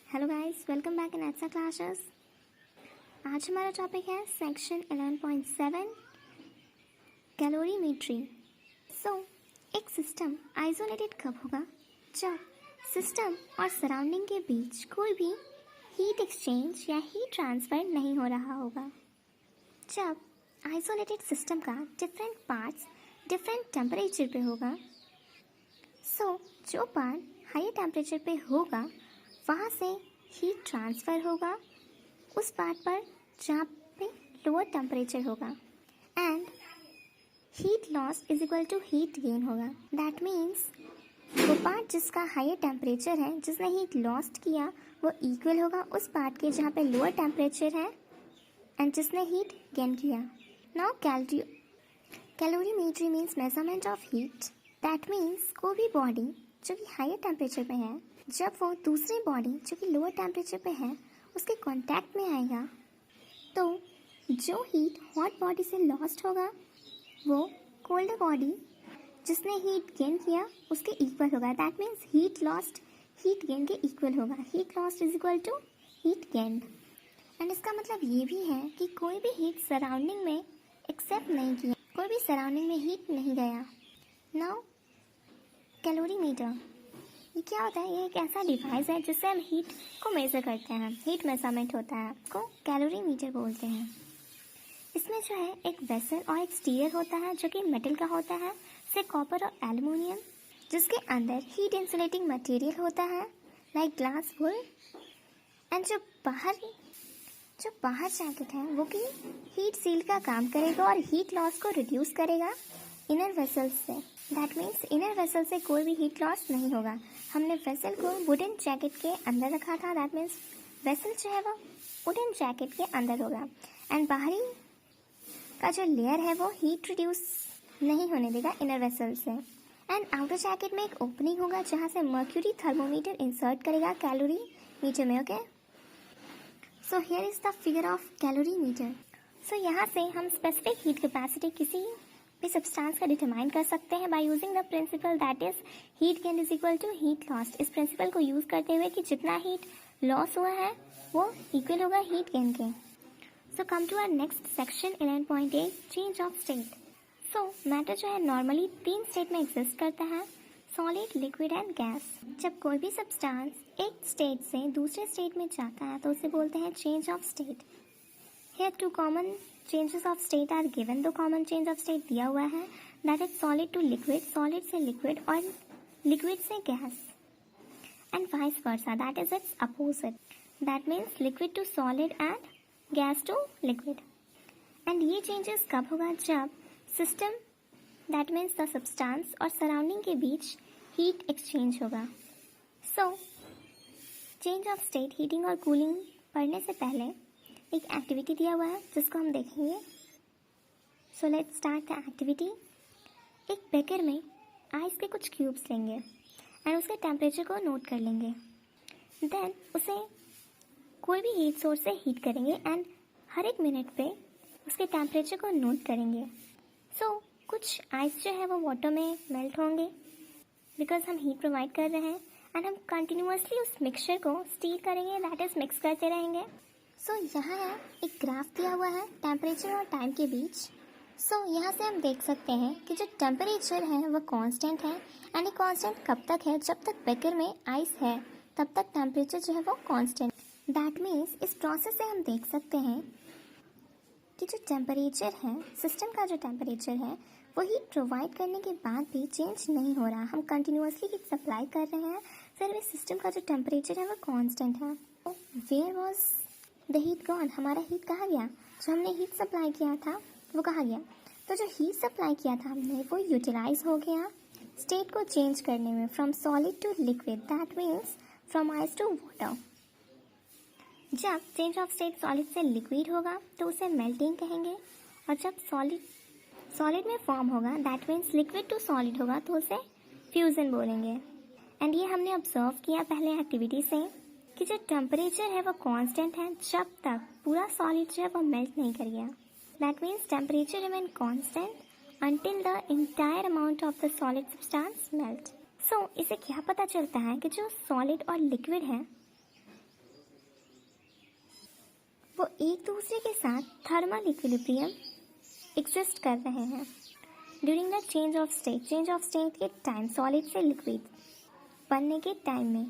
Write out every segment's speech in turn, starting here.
Hello guys, welcome back in extra classes. आज हमारा topic है सेक्शन 11.7 कैलोरीमेट्री। एक सिस्टम आइसोलेटेड कब होगा? जब सिस्टम और सराउंडिंग के बीच कोई भी हीट एक्सचेंज या हीट ट्रांसफर नहीं हो रहा होगा। जब आइसोलेटेड सिस्टम का डिफरेंट पार्ट्स डिफरेंट टेम्परेचर पे होगा। जो पार्ट हाई टेम्परेचर पे होगा वहाँ से हीट ट्रांसफ़र होगा उस पार्ट पर जहाँ पे लोअर टेम्परेचर होगा and heat loss is equal to heat gain होगा। दैट मीन्स वो पार्ट जिसका हायर टेम्परेचर है, जिसने हीट लॉस्ट किया, वो इक्वल होगा उस पार्ट के जहाँ पे लोअर टेम्परेचर है एंड जिसने हीट गेन किया। Now calorimetry means measurement of heat. That means कोई भी बॉडी जो कि हायर टेम्परेचर पे है, जब वो दूसरी बॉडी जो कि लोअर टेम्परेचर पे है उसके कांटेक्ट में आएगा तो जो हीट हॉट बॉडी से लॉस्ट होगा वो कोल्ड बॉडी जिसने हीट गेन किया उसके इक्वल होगा। That means heat lost heat gain के इक्वल होगा। Heat lost is equal to heat gain. And इसका मतलब ये भी है कि कोई भी हीट सराउंडिंग में एक्सेप्ट नहीं किया, कोई भी सराउंडिंग में हीट नहीं गया। नाउ कैलोरीमीटर ये क्या होता है? ये एक ऐसा डिवाइस है जिससे हम हीट को मेज़र करते हैं। हीट मेजरमेंट होता है, को कैलोरीमीटर बोलते हैं। इसमें जो है एक वेसल और एक स्टीयर होता है जो कि मेटल का होता है, से कॉपर और एल्युमिनियम, जिसके अंदर हीट इंसुलेटिंग मटेरियल होता है लाइक ग्लास वुल। एंड जो बाहर जैकेट है वो कि हीट सील का काम करेगा और हीट लॉस को रिड्यूस करेगा इनर वेसल से। दैट मीन्स इनर वेसल से कोई भी हीट लॉस नहीं होगा। हमने वेसल को वुडन जैकेट के अंदर रखा था। दैट मीन्स वेसल जो है वो वुडन जैकेट के अंदर होगा एंड बाहरी का जो लेयर है वो हीट रिड्यूस नहीं होने देगा इनर वेसल से। एंड आउटर जैकेट में एक ओपनिंग होगा जहाँ से मर्क्यूरी थर्मोमीटर इंसर्ट करेगा कैलोरीमीटर में। Okay, so here is the figure of calorimeter. So यहाँ से हम स्पेसिफिक हीट कैपेसिटी किसी भी सब्सटेंस का डिटरमाइन कर सकते हैं by using the principle that is heat gain is equal to heat lost. इस प्रिंसिपल को यूज करते हुए कि जितना हीट लॉस हुआ है वो इक्वल होगा हीट गेन के। So come to our next section 11.8 change of state. So matter जो है नॉर्मली 3 स्टेट में एग्जिस्ट करता है, सॉलिड, लिक्विड एंड गैस। जब कोई भी सब्सटेंस एक स्टेट से दूसरे स्टेट में जाता है तो उसे बोलते हैं change of state. Here 2 common changes of state are given। 2 common change of state दिया हुआ है, that is solid to liquid, solid से liquid और liquid से gas, and vice versa, that is its opposite, that means liquid to solid and gas to liquid। and ये changes कब होगा? जब system that means the substance और surrounding के बीच heat exchange होगा। so change of state, heating और cooling पढ़ने से पहले एक एक्टिविटी दिया हुआ है जिसको हम देखेंगे। So let's start the activity. एक बेकर में आइस के कुछ क्यूब्स लेंगे एंड उसके टेम्परेचर को नोट कर लेंगे। देन उसे कोई भी हीट सोर्स से हीट करेंगे एंड हर एक मिनट पे उसके टेम्परेचर को नोट करेंगे। सो कुछ आइस जो है वो वाटर में मेल्ट होंगे बिकॉज हम हीट प्रोवाइड कर रहे हैं एंड हम कंटिन्यूसली उस मिक्सचर को स्टीर करेंगे, दैट इज मिक्स करते रहेंगे। सो यहाँ है एक ग्राफ दिया हुआ है टेम्परेचर और टाइम के बीच। सो यहाँ से हम देख सकते हैं कि जो टेम्परेचर है वो कांस्टेंट है एंड ये कांस्टेंट कब तक है? जब तक बेकर में आइस है तब तक टेम्परेचर जो है वो कांस्टेंट। दैट मीन्स इस प्रोसेस से हम देख सकते हैं कि जो टेम्परेचर है, सिस्टम का जो टेम्परेचर है वो हीट प्रोवाइड करने के बाद भी चेंज नहीं हो रहा। हम कंटिन्यूसली हीट सप्लाई कर रहे हैं, फिर भी सिस्टम का जो टेम्परेचर है वो कांस्टेंट है। Where was the heat gone? हमारा हीट कहाँ गया? जो हमने हीट सप्लाई किया था वो कहाँ गया? तो जो हीट सप्लाई किया था हमने वो यूटिलाइज हो गया स्टेट को चेंज करने में, from solid to liquid, that means from ice to water. जब चेंज ऑफ स्टेट सॉलिड से लिक्विड होगा तो उसे मेल्टिंग कहेंगे, और जब सॉलिड में फॉर्म होगा that means liquid to solid होगा तो उसे फ्यूजन बोलेंगे। एंड ये हमने ऑब्जर्व किया पहले एक्टिविटी से कि जो टेम्परेचर है वो कांस्टेंट है जब तक पूरा सॉलिड जो है वो मेल्ट नहीं कर गया। That means temperature remain constant until the entire amount of the solid substance melt. So इसे क्या पता चलता है कि जो सॉलिड और लिक्विड है वो एक दूसरे के साथ थर्मल इक्विलिब्रियम एग्जिस्ट कर रहे हैं during the change of state के टाइम, सॉलिड से लिक्विड बनने के टाइम में।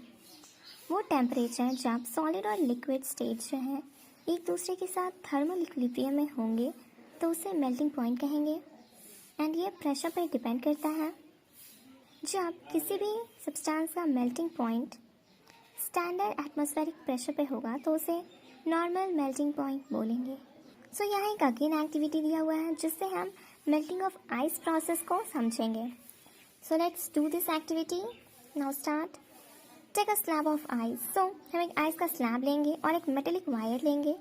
वो टेम्परेचर जब सॉलिड और लिक्विड स्टेट जो है एक दूसरे के साथ थर्मल इक्विलिब्रियम में होंगे तो उसे मेल्टिंग पॉइंट कहेंगे। एंड ये प्रेशर पर डिपेंड करता है। जब किसी भी सब्सटेंस का melting point standard atmospheric pressure पे होगा तो उसे नॉर्मल मेल्टिंग पॉइंट बोलेंगे। सो यहाँ एक अगेन एक्टिविटी दिया हुआ है जिससे हम मेल्टिंग ऑफ आइस प्रोसेस को समझेंगे। So let's do this activity. Now start. Take a slab of ice. So हम एक आइस का स्लैब लेंगे और एक मेटेलिक वायर लेंगे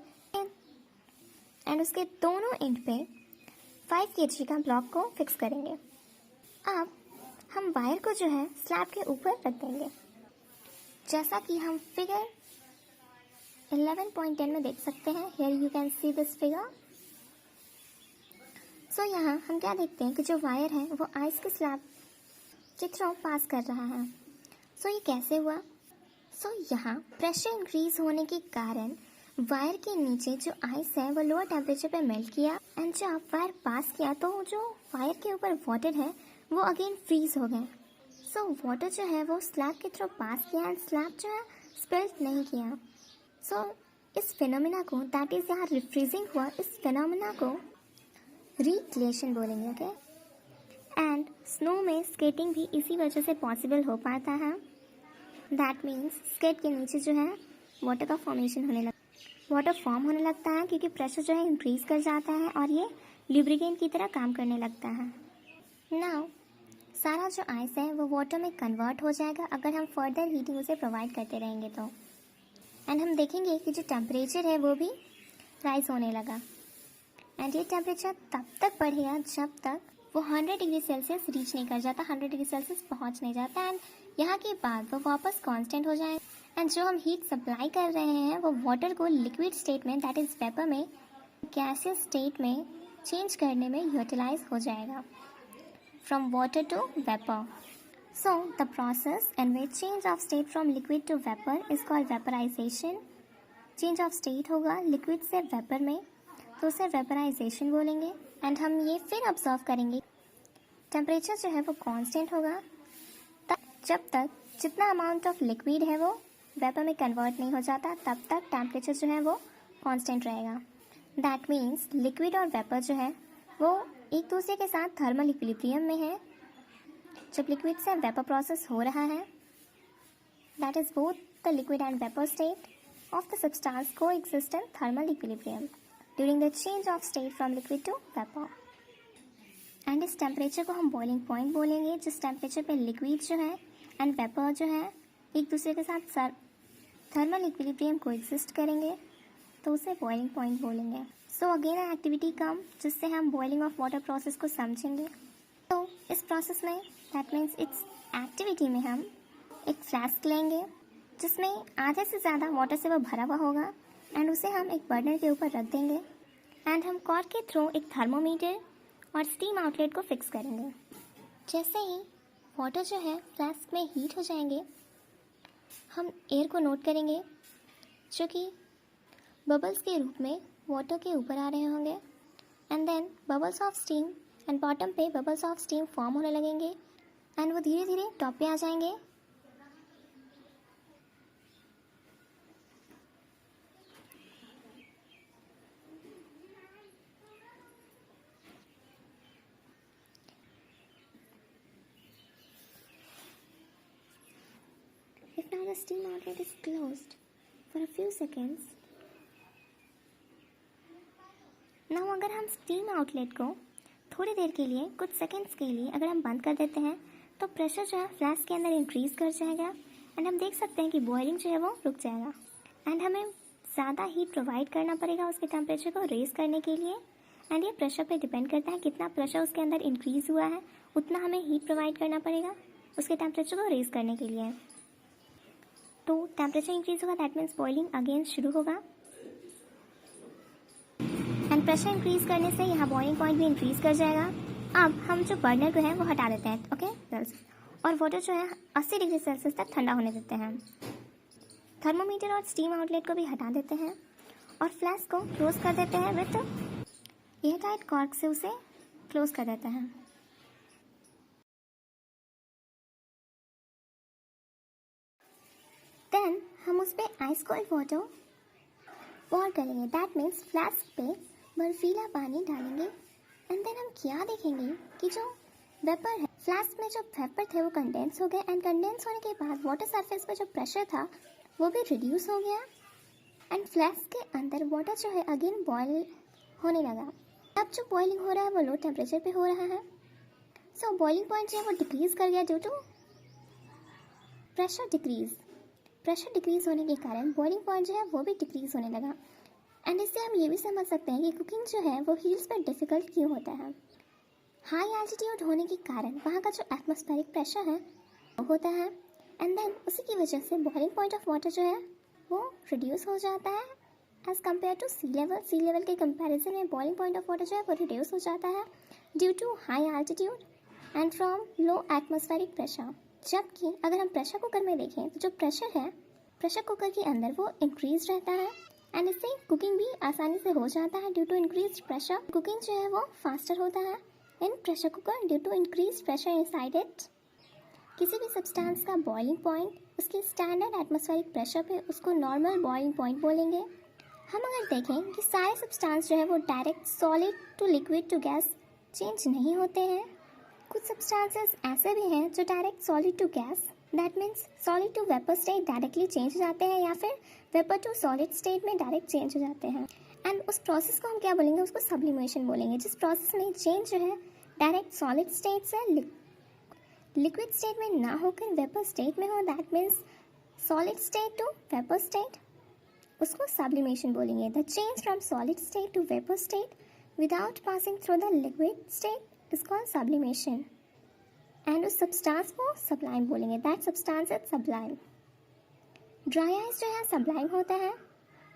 एंड उसके दोनों एंड पे 5 kg का ब्लॉक को फिक्स करेंगे। अब हम वायर को जो है स्लैब के ऊपर रख देंगे, जैसा कि हम फिगर 11.10 में देख सकते हैं। Here you can see this figure. So यहाँ हम क्या देखते हैं कि जो वायर है वो आइस के स्लैब के थ्रू पास कर रहा है। सो ये कैसे हुआ? सो यहाँ प्रेशर इंक्रीज होने के कारण वायर के नीचे जो आइस है वो लोअर टेम्परेचर पे मेल्ट किया एंड जब वायर पास किया तो जो वायर के ऊपर वाटर है वो अगेन फ्रीज हो गए। सो वाटर जो है वो स्लैब के थ्रू पास किया एंड स्लैब जो है स्पिल्ट नहीं किया। सो इस फिनोमिना को, दैट इज यहाँ रिफ्रीजिंग हुआ, इस फिनोमिना को रिग्लेशन बोलेंगे। ओके। एंड स्नो में स्केटिंग भी इसी वजह से पॉसिबल हो पाता है। दैट मीन्स स्केट के नीचे जो है वाटर का फॉर्मेशन होने लगता, वाटर फॉर्म होने लगता है क्योंकि प्रेशर जो है इंक्रीज कर जाता है और ये लुब्रिकेंट की तरह काम करने लगता है। नाउ सारा जो आइस है वो वाटर में कन्वर्ट हो जाएगा अगर हम फर्दर हीटिंग उसे प्रोवाइड करते रहेंगे तो। एंड हम देखेंगे कि जो टेम्परेचर है वो भी राइज होने लगा। एंड ये टेम्परेचर तब तक बढ़ेगा जब तक वो 100 डिग्री सेल्सियस रीच नहीं कर जाता, 100 डिग्री सेल्सियस पहुंच नहीं जाता। एंड यहाँ के बाद वो वापस कांस्टेंट हो जाएगा एंड जो हम हीट सप्लाई कर रहे हैं वो वाटर को लिक्विड स्टेट में, दैट इज वेपर में, गैसियस स्टेट में चेंज करने में यूटिलाइज हो जाएगा from water to vapor. So the process in which change of state from liquid to vapor is called vaporization. Change of state होगा liquid से vapor में तो उसे vaporization बोलेंगे। एंड हम ये फिर ऑब्जर्व करेंगे टेम्परेचर जो है वो कांस्टेंट होगा जब तक जितना अमाउंट ऑफ लिक्विड है वो वेपर में कन्वर्ट नहीं हो जाता, तब तक टेम्परेचर जो है वो कांस्टेंट रहेगा। दैट मीन्स लिक्विड और वेपर जो है वो एक दूसरे के साथ थर्मल इक्विलिब्रियम में है। जब लिक्विड से वेपर प्रोसेस हो रहा है, that is both the liquid and vapour state of the substance को exist in thermal equilibrium during the change of state from liquid to vapour. And इस टेम्परेचर को हम बॉइलिंग पॉइंट बोलेंगे, जिस टेम्परेचर पे लिक्विड जो है एंड वेपर जो है एक दूसरे के साथ थर्मल इक्विलिब्रियम को एग्जिस्ट करेंगे तो उसे बॉइलिंग पॉइंट बोलेंगे। सो अगेन एक्टिविटी कम जिससे हम बॉइलिंग ऑफ वाटर प्रोसेस को समझेंगे। तो इस प्रोसेस में, दैट मीन्स इस एक्टिविटी में हम एक फ्लास्क लेंगे जिसमें आधे से ज़्यादा वाटर से वो भरा हुआ होगा एंड उसे हम एक बर्नर के ऊपर रख देंगे एंड हम कॉर्क के थ्रू एक थर्मोमीटर और स्टीम आउटलेट को फिक्स करेंगे। जैसे ही वाटर जो है फ्लास्क में हीट हो जाएंगे, हम एयर को नोट करेंगे जो कि बबल्स के रूप में वाटर के ऊपर आ रहे होंगे and then bubbles of steam and bottom पे बबल्स ऑफ स्टीम फॉर्म होने लगेंगे एंड वो धीरे धीरे टॉप पे आ जाएंगे। If now the steam outlet is closed for a few seconds, now अगर हम स्टीम आउटलेट को थोड़ी देर के लिए, कुछ सेकंड्स के लिए अगर हम बंद कर देते हैं तो प्रेशर जो है फ्लास्क के अंदर इंक्रीज कर जाएगा एंड हम देख सकते हैं कि बॉइलिंग जो है वो रुक जाएगा एंड हमें ज़्यादा हीट प्रोवाइड करना पड़ेगा उसके टेम्परेचर को रेज करने के लिए। एंड ये प्रेशर पे डिपेंड करता है, कितना प्रेशर उसके अंदर इंक्रीज हुआ है उतना हमें हीट प्रोवाइड करना पड़ेगा उसके टेम्परेचर को रेज करने के लिए। तो टेम्परेचर इंक्रीज होगा, दैट मीन्स बॉइलिंग अगेन शुरू होगा एंड प्रेशर इंक्रीज करने से यहाँ बॉइलिंग पॉइंट भी इंक्रीज कर जाएगा। अब हम जो बर्नर को है वो हटा देते हैं, ओके, और वाटर जो है 80 डिग्री सेल्सियस तक ठंडा होने देते हैं। थर्मोमीटर और स्टीम आउटलेट को भी हटा देते हैं और फ्लास्क को क्लोज कर देते हैं विथ एयर टाइट कॉर्क से उसे क्लोज कर देते हैं। देन हम उस पर आइस कोल्ड वाटर पोर करेंगे। दैट मीन्स फ्लास्क पे बर्फीला पानी डालेंगे एंड देन हम क्या देखेंगे कि जो वेपर है फ्लास्क में जो वेपर थे वो कंडेंस हो गए एंड कंडेंस होने के बाद वाटर सरफेस पे जो प्रेशर था वो भी रिड्यूस हो गया एंड फ्लास्क के अंदर वाटर जो है अगेन बॉयल होने लगा। अब जो बॉइलिंग हो रहा है वो लो टेम्परेचर पे हो रहा है। सो बॉइलिंग पॉइंट जो है वो डिक्रीज कर गया due to pressure decrease. Pressure decrease होने के कारण बॉइलिंग पॉइंट जो है वो भी डिक्रीज होने लगा एंड इससे हम ये भी समझ सकते हैं कि कुकिंग जो है वो हील्स पर डिफ़िकल्ट क्यों होता है। हाई एल्टीट्यूड होने के कारण वहाँ का जो एटमॉस्फेरिक प्रेशर है वो होता है एंड देन उसी की वजह से बॉइलिंग पॉइंट ऑफ वाटर जो है वो रिड्यूस हो जाता है as compare to sea level. Sea level के कंपैरिजन में बॉइलिंग पॉइंट ऑफ वाटर जो है वो रिड्यूस हो जाता है due to high altitude and from low atmospheric pressure. जबकि अगर हम प्रेशर कुकर में देखें तो जो प्रेशर है प्रेशर कुकर के अंदर वो इंक्रीज रहता है एंड इससे कुकिंग भी आसानी से हो जाता है due to increase pressure. Cooking जो है वो फास्टर होता है in pressure cooker due to increase pressure inside it. किसी भी सब्सटेंस का बॉइलिंग पॉइंट उसके स्टैंडर्ड एटमॉस्फेरिक प्रेशर पे उसको नॉर्मल बॉइलिंग पॉइंट बोलेंगे। हम अगर देखें कि सारे सब्सटेंस जो है वो direct solid to liquid to gas change नहीं होते हैं। कुछ सब्सटेंसेस ऐसे भी हैं जो direct solid to gas that means solid to vapour state directly change हो जाते हैं या फिर वेपर टू सॉलिड स्टेट में डायरेक्ट चेंज हो जाते हैं एंड उस प्रोसेस को हम क्या बोलेंगे, उसको सब्लिमेशन बोलेंगे। जिस प्रोसेस में चेंज जो है डायरेक्ट सॉलिड स्टेट से लिक्विड स्टेट में ना होकर वेपर स्टेट में हो that means solid state to vapour state, उसको सब्लिमेशन बोलेंगे। The change from solid state to vapour state without passing through the liquid state is called sublimation and उस substance को sublime बोलेंगे। That substance is sublime. Dry ice जो है sublime होता है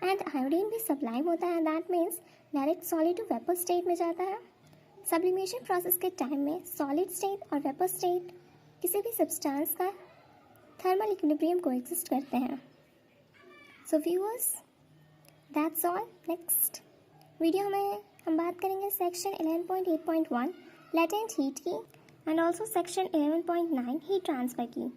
and iodine भी सब्लाइम होता है that means direct solid to vapour state में जाता है। सब्लिमेशन प्रोसेस के टाइम में सॉलिड स्टेट और वेपर स्टेट किसी भी सब्सटेंस का थर्मल इक्विलिब्रियम को एग्जिस्ट करते हैं। So viewers that's all. Next video में हम बात करेंगे सेक्शन 11.8.1 लेटेंट हीट की and also section 11.9 heat transfer की।